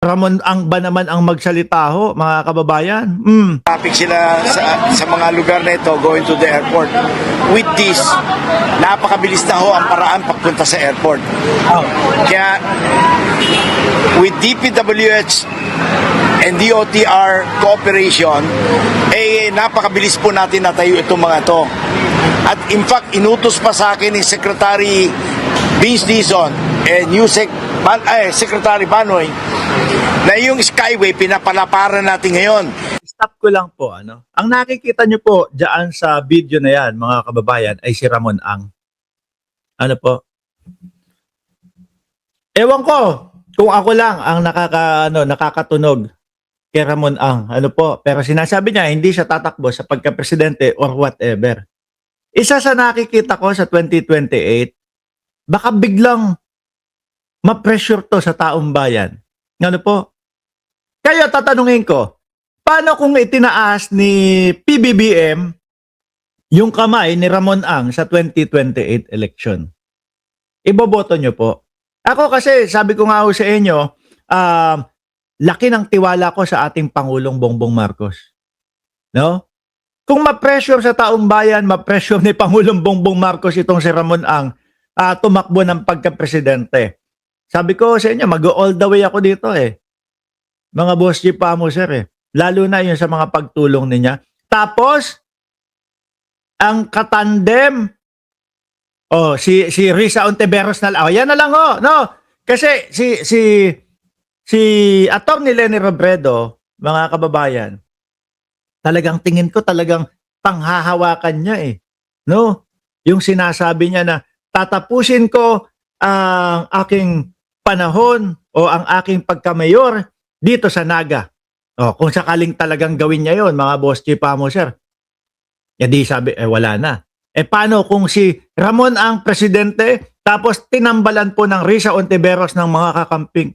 Ramon Ang ba naman ang magsalita ho, mga kababayan? Traffic sila sa mga lugar na ito going to the airport. With this, napakabilis na ho ang paraan pagpunta sa airport. Kaya with DPWH and DOTR cooperation, napakabilis po natin natayo itong mga to. At in fact, inutos pa sa akin ni Secretary Vince Dizon and Secretary Banoy na yung Skyway pinapalaparan natin ngayon. Stop ko lang po, ano. Ang nakikita nyo po diyan sa video na yan, mga kababayan, ay si Ramon Ang. Ano po? Ewan ko kung ako lang ang nakakatunog kay Ramon Ang. Ano po? Pero sinasabi niya hindi siya tatakbo sa pagka-presidente or whatever. Isa sa nakikita ko sa 2028, baka biglang ma-pressure to sa taong bayan. Ano po? Kaya tatanungin ko, paano kung itinaas ni PBBM yung kamay ni Ramon Ang sa 2028 election? Iboboto nyo po. Ako kasi, sabi ko nga ho sa inyo, laki ng tiwala ko sa ating Pangulong Bongbong Marcos. No? Kung ma-pressure sa taong bayan, ma-pressure ni Pangulong Bongbong Marcos itong si Ramon Ang, tumakbo ng pagka-presidente. Sabi ko sa inyo, mag-all the way ako dito eh. Mga boss G pa mo sir eh. Lalo na yun sa mga pagtulong niya. Tapos, ang katandem, si Risa Ontiveros na lang. Yan na lang no? Kasi si Atty. Leni Robredo, mga kababayan, talagang tingin ko talagang panghahawakan niya eh. No? Yung sinasabi niya na tatapusin ko ang aking panahon o ang aking pagkamayor dito sa Naga. Kung sakaling talagang gawin niya yon, mga boss G pa mo sir. Di sabi, wala na. Paano kung si Ramon ang presidente tapos tinambalan po ng Risa Ontiveros ng mga kakamping?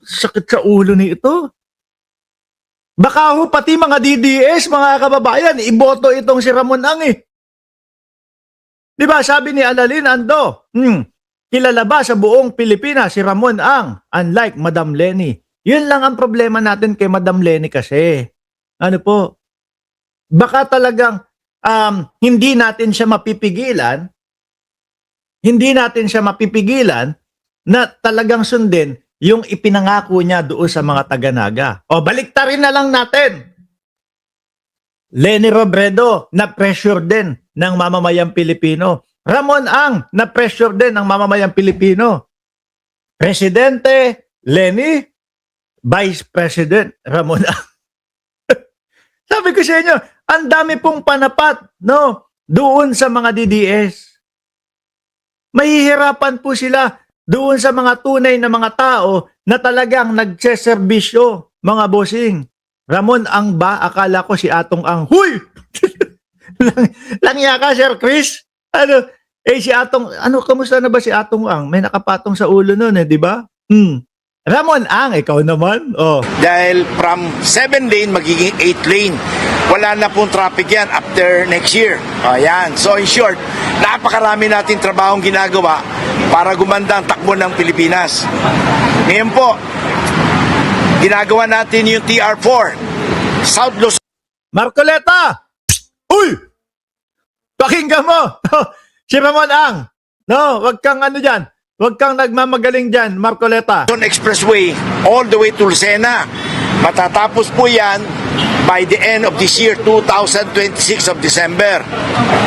Sakit sa ulo ni ito. Baka ho pati mga DDS, mga kababayan, iboto itong si Ramon Ang eh. Di ba sabi ni Alalin Ando, kilala ba sa buong Pilipinas si Ramon Ang, unlike Madam Leni? Yun lang ang problema natin kay Madam Leni kasi. Ano po? Baka talagang hindi natin siya mapipigilan na talagang sundin yung ipinangako niya doon sa mga taga-Naga. Baliktarin na lang natin. Leni Robredo, na-pressure din ng mamamayang Pilipino. Ramon Ang, na-pressure din ng mamamayang Pilipino. Presidente, Leni, Vice President, Ramon Ang. Sabi ko sa inyo, ang dami pong panapat, no, doon sa mga DDS. Mahihirapan po sila doon sa mga tunay na mga tao na talagang nagseserbisyo, mga bossing. Ramon Ang ba? Akala ko si Atong Ang. Huy! Langya ka, Sir Chris? Si Atong, kamusta na ba si Atong Ang? May nakapatong sa ulo nun di ba? Ramon Ang, ikaw naman. Dahil from 7 lane, magiging 8 lane. Wala na pong traffic yan after next year. Ayan. So in short, napakarami natin trabahong ginagawa para gumanda ang takbo ng Pilipinas. Ngayon po, ginagawa natin yung TR4, South Luzon. Marcoleta! Uy! Pakinggan mo! Si Ramon Ang. No, wag kang dyan. Huwag kang nagmamagaling dyan, Marcoleta. Expressway all the way to Lucena. Matatapos po yan by the end of this year, 2026 of December.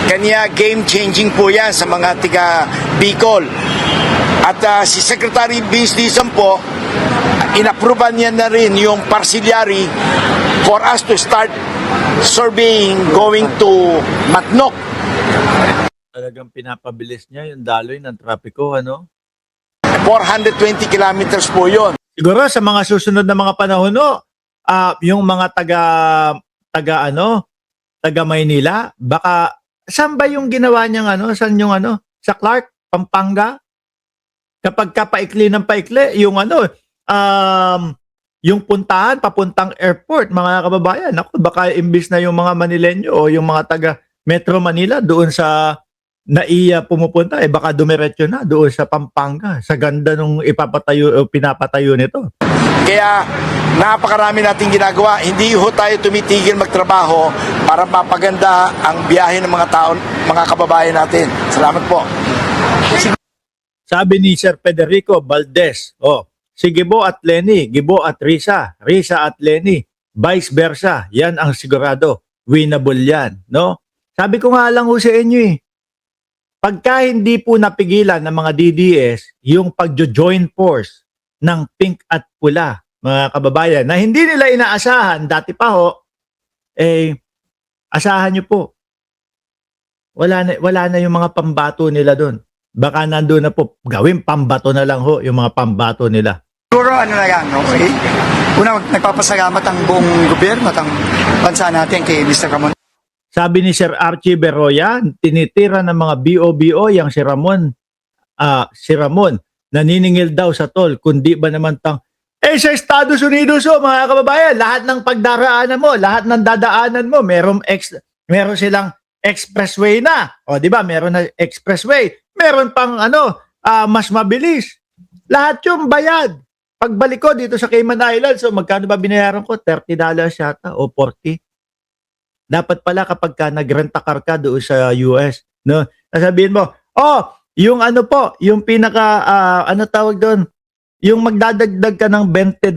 Kanya game-changing po yan sa mga tiga Bicol. At si Secretary Vince Dizon po, inapproval niya na rin yung parcellary for us to start surveying going to Matnok. Talagang pinapabilis niya yung daloy ng trapiko, 420 kilometers po yun. Siguro sa mga susunod na mga panahon, yung mga taga Maynila, baka saan ba yung ginawa niyang saan yung sa Clark, Pampanga? Kapag paikli ng paikli, yung yung puntahan, papuntang airport, mga kababayan, baka imbis na yung mga Manileño o yung mga taga Metro Manila doon sa NAIA pumupunta, baka dumiretso na doon sa Pampanga, sa ganda nung pinapatayo nito. Kaya napakarami nating ginagawa. Hindi ho tayo tumitigil magtrabaho para mapaganda ang biyahe ng mga tao, mga kababayan natin. Salamat po. Sabi ni Sir Federico Valdez, si Gibo at Lenny, Gibo at Risa, Risa at Lenny, vice versa, yan ang sigurado, winnable yan, no? Sabi ko nga lang ho sa inyo pagka hindi po napigilan ng mga DDS yung pagjo-join force ng pink at pula, mga kababayan, na hindi nila inaasahan, dati pa ho, asahan nyo po, wala na yung mga pambato nila doon. Baka nandun na po, gawin pambato na lang ho yung mga pambato nila. Siguro ano na yan, okay? Una, nagpapasalamat ang buong gobyerno at ang bansa natin kay Mr. Ramon. Sabi ni Sir Archie Berroya, tinitira ng mga BOBO yang si Ramon, naniningil daw sa toll, kundi ba naman sa Estados Unidos mga kababayan, lahat ng pagdaraanan mo, lahat ng dadaanan mo, meron silang expressway na. O, di ba? Meron na expressway. Meron pang mas mabilis. Lahat yung bayad. Pagbalik ko dito sa Cayman Islands, so magkano ba binayaran ko? $30 yata o 40. Dapat pala kapag ka nagrenta car ka doon sa US, no? Sasabihin mo, yung yung pinaka, tawag doon? Yung magdadagdag ka ng $20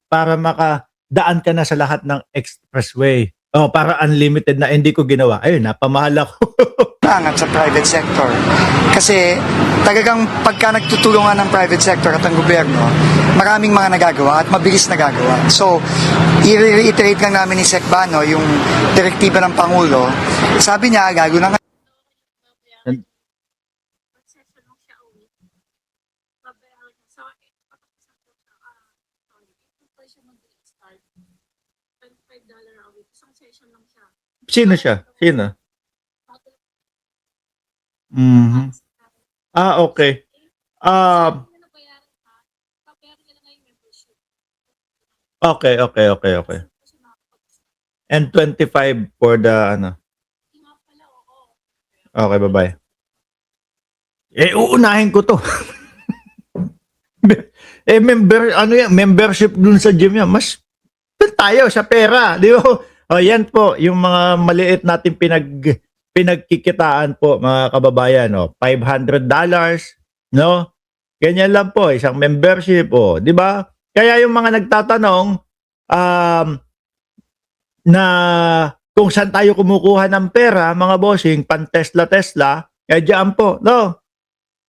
para makadaan ka na sa lahat ng expressway. Para unlimited na, hindi ko ginawa. Ayun, napamahal ako. Angat sa private sector. Kasi talagang pagka nagtutulungan ng private sector at ang gobyerno, maraming mga nagagawa at mabilis nagagawa. So, i-reiterate lang namin ni Sec Bano yung direktiba ng Pangulo. Sabi niya, gago na nga. Sino siya? Sino? Okay. Okay. And 25 for the Okay, bye-bye. Uunahin ko to. Membership dun sa gym yan. Mas tayo sa pera, di ba? Yan po, yung mga maliit natin pinagkikitaan po, mga kababayan, $500, no? Ganyan lang po, isang membership, di ba? Kaya yung mga nagtatanong na kung saan tayo kumukuha ng pera, mga bossing, pan Tesla, diyan po, no?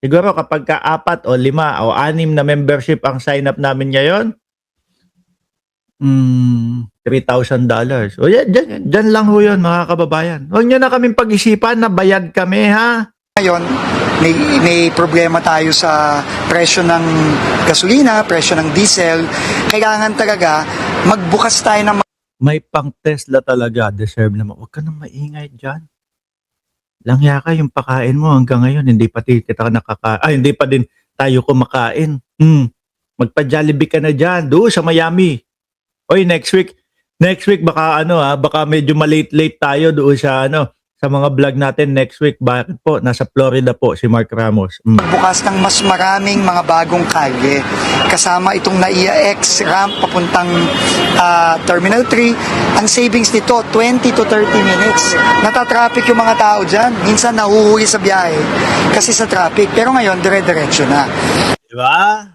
Siguro kapag ka 4 o 5 o 6 na membership ang sign up namin ngayon, $3,000. O yan, dyan lang ho yun, mga kababayan. Huwag nyo na kaming pag-isipan na bayad kami, ha? Ngayon, may problema tayo sa presyo ng gasolina, presyo ng diesel. Kailangan talaga magbukas tayo ng May pang Tesla talaga, deserve naman. Huwag ka nang maingay dyan. Langya ka yung pakain mo hanggang ngayon, hindi pa hindi pa din tayo kumakain. Magpa-Jollibee ka na dyan, doon sa Miami. Oy, next week baka baka medyo malate tayo doon sa sa mga vlog natin next week. Bakit po? Nasa Florida po si Mark Ramos. bukas ng mas maraming mga bagong kalye. Kasama itong NAIA X ramp papuntang Terminal 3. Ang savings nito, 20 to 30 minutes. Natatraffic yung mga tao dyan. Minsan nahuhuli sa biyahe kasi sa traffic. Pero ngayon, dire-diretso na. Di ba?